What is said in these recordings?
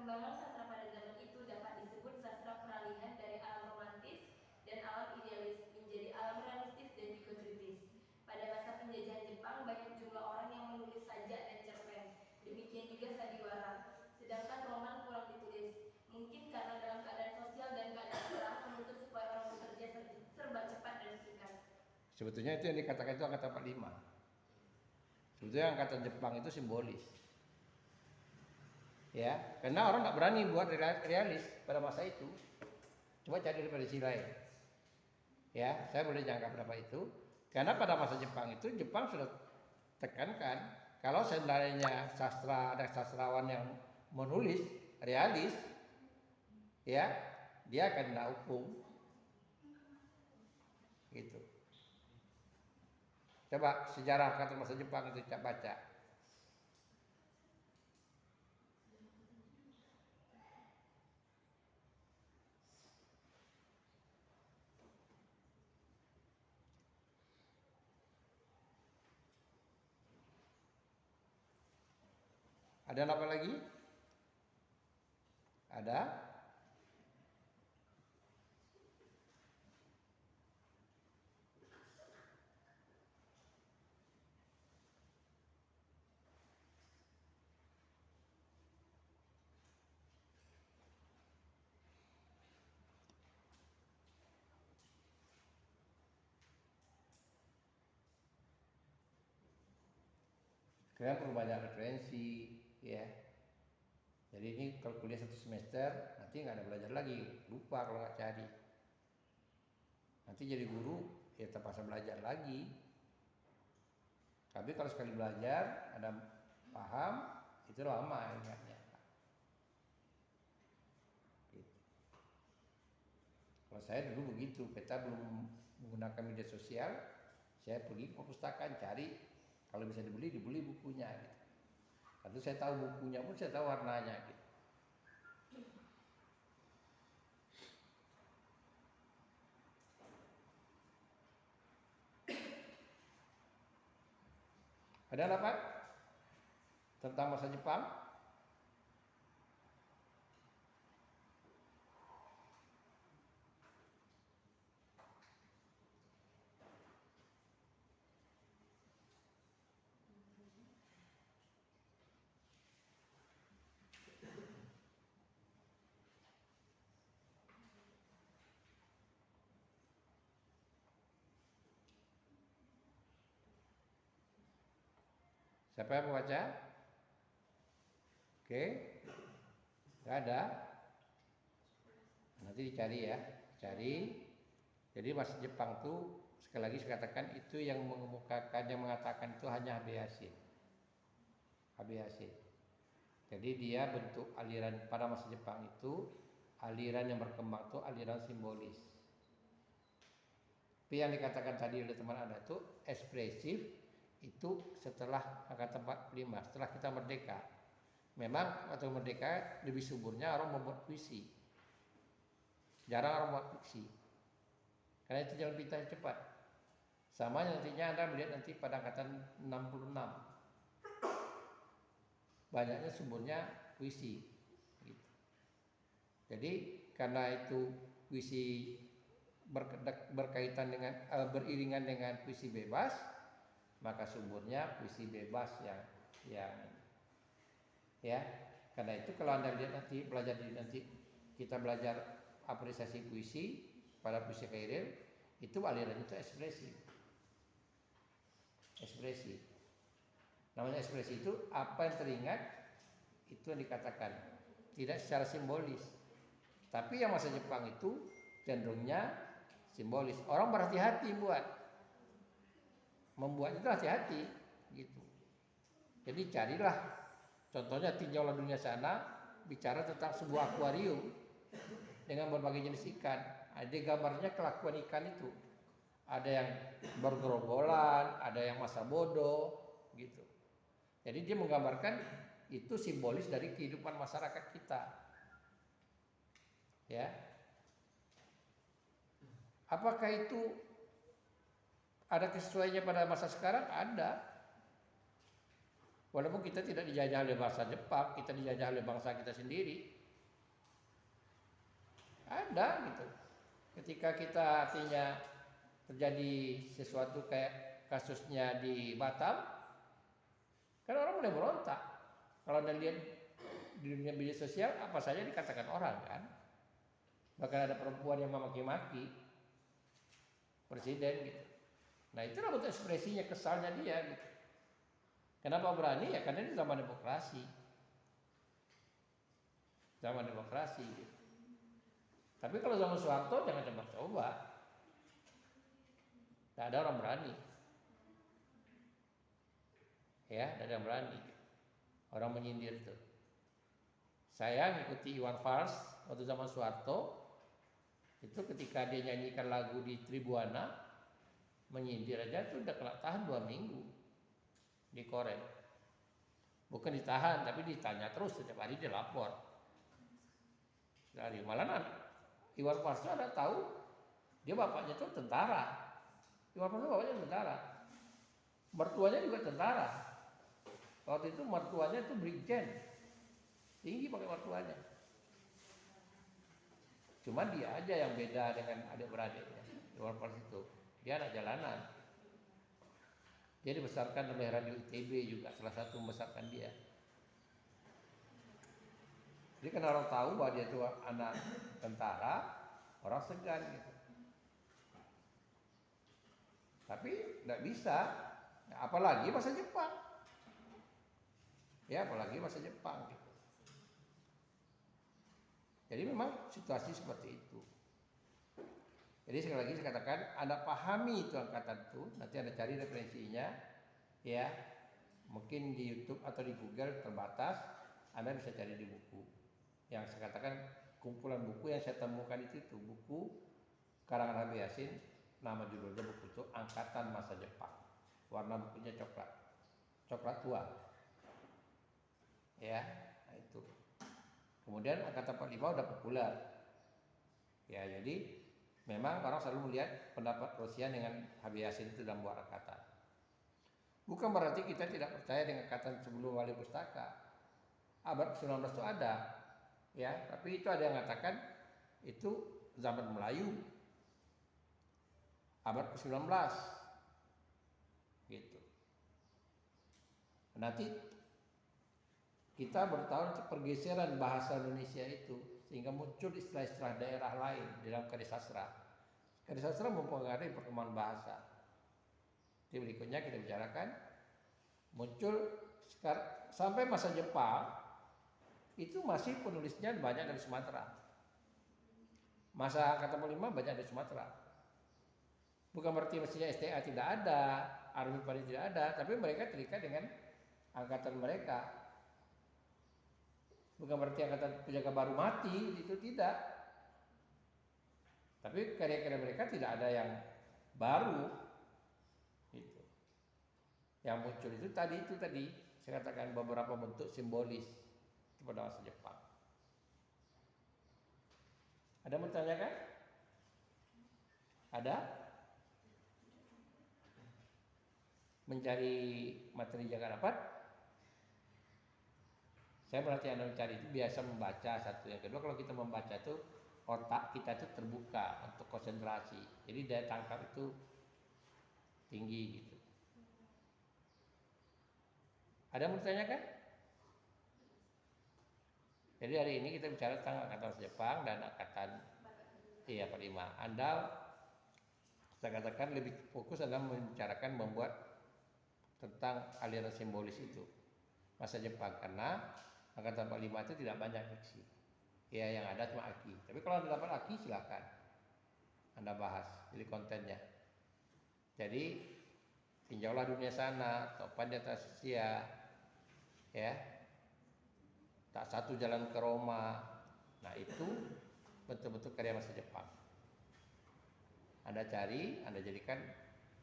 Perkembangan sastra pada zaman itu dapat disebut sastra peralihan dari alam romantis dan alam idealis menjadi alam realistis dan juga kritis. Pada masa penjajahan Jepang, banyak jumlah orang yang menulis sajak dan cerpen. Demikian juga sandiwara. Sedangkan roman kurang ditulis. Mungkin karena dalam keadaan sosial dan keadaan perang menuntut supaya orang bekerja serba cepat dan singkat. Sebetulnya itu yang dikatakan itu angkatan 45. Sebetulnya angkatan Jepang itu simbolis. Ya, karena orang nggak berani buat realis pada masa itu. Coba cari daripada sisi lain. Ya, saya boleh jangka berapa itu. Karena pada masa Jepang itu Jepang sudah tekankan kalau seandainya ada sastrawan yang menulis realis, ya dia akan kena hukum. Gitu. Coba sejarah kata masa Jepang itu baca. Ada apa lagi? Ada? Kalian perlu banyak referensi, ya. Jadi ini kalau kuliah 1 semester nanti nggak ada belajar lagi, lupa kalau nggak cari. Nanti jadi guru ya terpaksa belajar lagi. Tapi kalau sekali belajar ada paham itu lama ingatnya. Gitu. Kalau saya dulu begitu, kita belum menggunakan media sosial, saya pergi ke perpustakaan cari. Kalau bisa dibeli bukunya gitu. Lalu saya tahu bukunya pun saya tahu warnanya gitu. Ada apa tentang masa Jepang? Siapa yang mau baca? Oke, nggak ada. Nanti dicari ya, cari. Jadi masa Jepang tuh sekali lagi saya katakan itu yang mengemukakan, yang mengatakan itu hanya Abe Hasegawa. Jadi dia bentuk aliran pada masa Jepang itu aliran yang berkembang itu aliran simbolis. Tapi yang dikatakan tadi oleh teman Anda itu ekspresif itu setelah angkatan 45, setelah kita merdeka. Memang waktu merdeka lebih suburnya orang membuat puisi. Jarang orang membuat fiksi. Karena itu jalan pintas cepat. Sama nantinya Anda melihat nanti pada angkatan 66. Banyaknya sumbernya puisi. Gitu. Jadi karena itu puisi berkaitan dengan beriringan dengan puisi bebas, maka sumbernya puisi bebas yang ya. Karena itu kalau Anda lihat nanti kita belajar apresiasi puisi pada puisi Khairil, itu aliran itu ekspresi. Namanya ekspresi itu apa yang teringat itu yang dikatakan, tidak secara simbolis. Tapi yang masa Jepang itu cenderungnya simbolis. Orang berhati-hati membuat itu hati-hati gitu. Jadi carilah contohnya tinjaulah dunia sana bicara tentang sebuah akuarium dengan berbagai jenis ikan. Ada gambarnya kelakuan ikan itu. Ada yang bergerombolan, ada yang masa bodoh gitu. Jadi dia menggambarkan itu simbolis dari kehidupan masyarakat kita. Ya. Apakah itu ada kesesuaiannya pada masa sekarang? Ada. Walaupun kita tidak dijajah oleh bangsa Jepang, kita dijajah oleh bangsa kita sendiri. Ada gitu. Ketika kita artinya terjadi sesuatu kayak kasusnya di Batam, kan orang mulai berontak. Kalau Anda lihat di dunia media sosial, apa saja dikatakan orang kan. Bahkan ada perempuan yang memaki-maki presiden gitu. Nah itulah bentuk ekspresinya, kesalnya dia gitu. Kenapa berani? Ya karena ini zaman demokrasi. Zaman demokrasi gitu. Tapi kalau zaman Soeharto jangan coba-coba. Tidak ada orang berani. Ya, tidak ada yang berani. Orang menyindir itu. Saya ngikuti Iwan Fals waktu zaman Soeharto. Itu ketika dia nyanyikan lagu di Tribuana, menyindir aja itu udah kena tahan 2 minggu di Korem. Bukan ditahan, tapi ditanya terus setiap hari dia lapor. Dari malah Iwan Fals ada tahu dia bapaknya itu tentara. Iwan Fals bapaknya tentara. Mertuanya juga tentara. Waktu itu mertuanya itu brigjen. Tinggi pakai mertuanya. Cuma dia aja yang beda dengan adik-beradiknya. Iwan Fals itu, dia anak jalanan. Dia dibesarkan oleh Radio ITB juga, salah satu membesarkan dia. Jadi karena orang tahu bahwa dia itu anak tentara, orang segan gitu. Tapi tidak bisa, apalagi bahasa Jepang. Ya, apalagi bahasa Jepang gitu. Jadi memang situasi seperti itu. Jadi sekali lagi saya katakan, Anda pahami itu angkatan itu, nanti Anda cari referensinya, ya, mungkin di YouTube atau di Google terbatas, Anda bisa cari di buku. Yang saya katakan kumpulan buku yang saya temukan itu buku karangan Habib Yasin, nama judulnya buku itu Angkatan Masa Jepang. Warna bukunya coklat tua, ya, nah itu. Kemudian angkatan 45 udah populer, ya, jadi memang orang selalu melihat pendapat Rosian dengan Habib Yasin itu dalam buah angkatan. Bukan berarti kita tidak percaya dengan angkatan sebelum Wali Pustaka. Abad ke-19 itu ada, ya, tapi itu ada yang mengatakan itu zaman Melayu. Abad ke-19, gitu. Nanti kita bertahu pergeseran bahasa Indonesia itu sehingga muncul istilah-istilah daerah lain di dalam karya sastra. Karya sastra mempengaruhi perkembangan bahasa. Di berikutnya kita bicarakan muncul sampai masa Jepang itu masih penulisnya banyak dari Sumatera. Masa angkatan 45 banyak dari Sumatera. Bukan berarti mestinya STA tidak ada, Army Padi tidak ada, tapi mereka terikat dengan angkatan mereka. Bukan berarti angkatan penjaga baru mati, itu tidak. Tapi karya-karya mereka tidak ada yang baru. Gitu. Yang muncul itu tadi saya katakan beberapa bentuk simbolis itu pada masa Jepang. Ada yang bertanyakan? Ada? Mencari materi jangan dapat? Saya berarti Anda mencari itu biasa membaca satu. Yang kedua, kalau kita membaca itu otak kita itu terbuka untuk konsentrasi. Jadi daya tangkap itu tinggi gitu. Ada yang bertanyakan? Jadi hari ini kita bicara tentang angkatan Jepang dan angkatan 45. Anda saya katakan lebih fokus adalah membicarakan membuat tentang aliran simbolis itu masa Jepang, karena angkatan 45 itu tidak banyak fiksi. Ya, yang ada cuma Aki. Tapi kalau Anda dapat Aki silakan Anda bahas, jadi kontennya. Jadi tinjaulah dunia sana, topan di atas Asia, ya. Tak satu jalan ke Roma. Nah, itu betul-betul karya masa Jepang. Anda cari, Anda jadikan,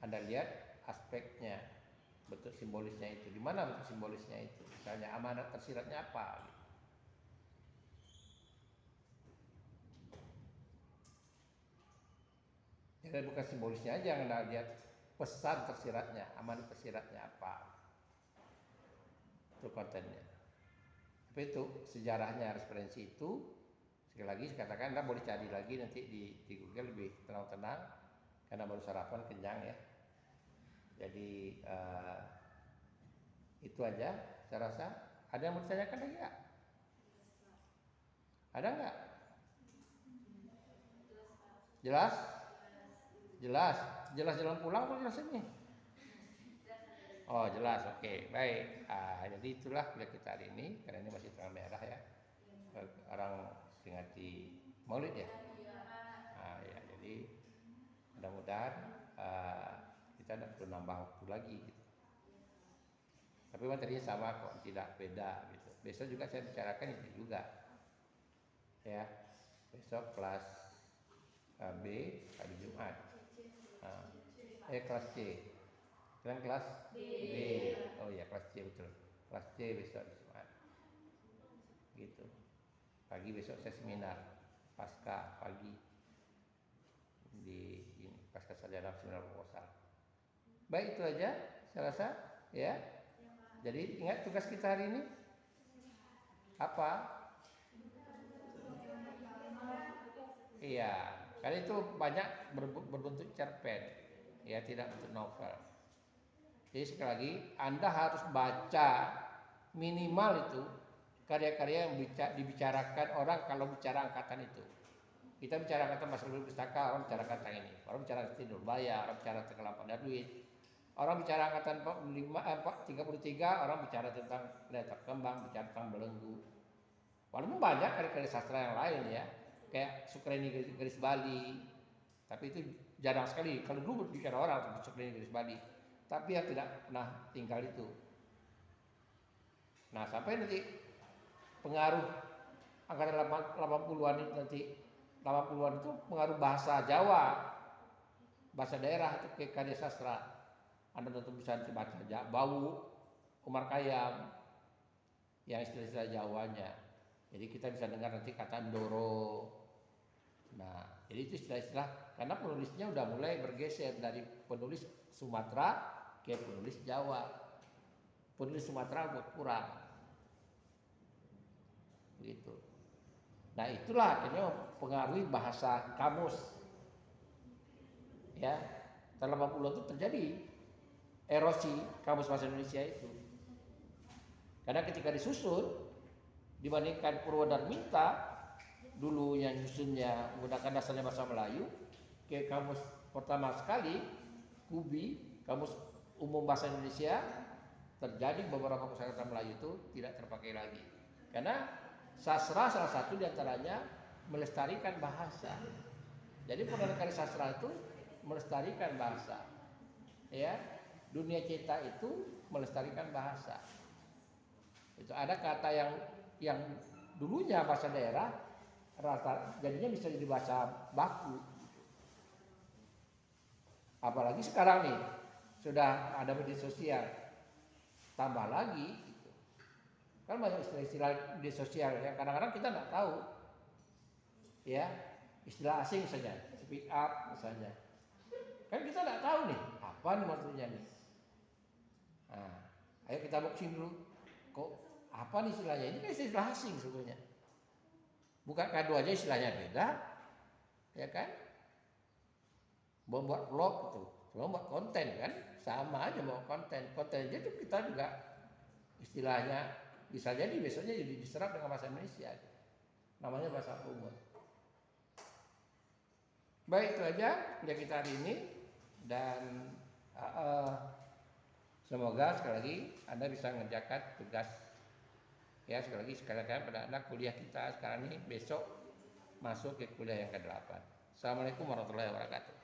Anda lihat aspeknya, bentuk simbolisnya itu. Di mana bentuk simbolisnya itu? Misalnya amanat tersiratnya apa? Jadi bukan simbolisnya aja yang Anda lihat, pesan tersiratnya, amanat tersiratnya apa? Itu kontennya. Tapi itu sejarahnya referensi itu Sekali lagi saya katakan Anda boleh cari lagi nanti di Google lebih tenang-tenang karena baru sarapan kenyang ya. Jadi itu aja saya rasa. Ada yang mau ditanyakan lagi nggak? Ada nggak? Jelas? Jelas? Jelas jalan pulang atau jelas ini? Oh jelas, oke, baik. Jadi itulah kuliah kita hari ini, karena ini masih tengah merah ya. Orang peringati Maulid ya. Ya, jadi mudah-mudahan kita tidak perlu nambah waktu lagi. Gitu. Tapi materinya sama kok, tidak beda. Gitu. Besok juga saya bicarakan itu juga. Ya, besok kelas B hari Jumat. Kelas C. Kalian kelas B. Oh ya, kelas C betul. Kelas C besok di Jumat. Gitu. Pagi besok saya seminar pasca pagi di pasca sarjana seminar proposal. Baik, itu aja saya rasa ya. Jadi ingat tugas kita hari ini apa? Iya, karena itu banyak berbentuk cerpen, ya tidak bentuk novel. Jadi sekali lagi Anda harus baca minimal itu karya-karya yang dibicarakan orang kalau bicara angkatan itu. Kita bicara angkatan Mas Ruli Pustaka, orang bicara angkatan ini. Orang bicara angkatan Nurbaya, orang bicara tentang Lapan Darwis. Orang bicara angkatan 33, orang bicara tentang Letak Kembang, bicara tentang Belenggu. Walaupun banyak karya-karya sastra yang lain ya, kayak Sukreni Garis Bali. Tapi itu jarang sekali. Kalau dulu berbicara orang tentang Sukreni Garis Bali, tapi yang tidak pernah tinggal itu. Nah, sampai nanti pengaruh angkatan 80-an itu nanti 80-an itu pengaruh bahasa Jawa, bahasa daerah itu ke karya sastra. Anda tentu bisa baca Bau, Umar Khayyam, yang istilah-istilah Jawanya. Jadi kita bisa dengar nanti kata Ndoro. Nah, jadi itu istilah-istilah karena penulisnya udah mulai bergeser dari penulis Sumatera ke penulis Jawa. Penulis Sumatera berkurang. Begitu. Nah, itulah akhirnya mempengaruhi bahasa kamus. Ya, tahun 80 itu terjadi erosi kamus bahasa Indonesia itu. Karena ketika disusun dibandingkan Purwodarminta dulu yang nyusunnya menggunakan dasarnya bahasa Melayu, ke kamus pertama sekali Kubi, kamus umum bahasa Indonesia, terjadi beberapa kosakata Melayu itu tidak terpakai lagi. Karena sastra salah satu diantaranya melestarikan bahasa. Jadi penelitian sastra itu melestarikan bahasa. Ya, dunia cita itu melestarikan bahasa. Itu ada kata yang dulunya bahasa daerah rata jadinya bisa jadi bahasa baku. Apalagi sekarang nih sudah ada media sosial, tambah lagi gitu. Kan banyak istilah-istilah media sosial yang kadang-kadang kita nggak tahu, ya istilah asing saja, speak up misalnya. Kan kita nggak tahu nih apa nih maksudnya nih. Nah, ayo kita boxing dulu. Kok apa nih istilahnya? Ini kan istilah asing sebetulnya. Bukan kado aja istilahnya beda, ya kan? Membuat vlog itu, cuma buat konten kan, sama aja mau konten aja itu kita juga istilahnya bisa jadi besoknya jadi diserap dengan bahasa Indonesia, namanya bahasa umum. Baik, itu aja kuliah kita hari ini dan semoga sekali lagi Anda bisa mengerjakan tugas. Ya, sekali lagi pada anak kuliah kita sekarang ini besok masuk ke kuliah yang ke-8. Assalamualaikum warahmatullahi wabarakatuh.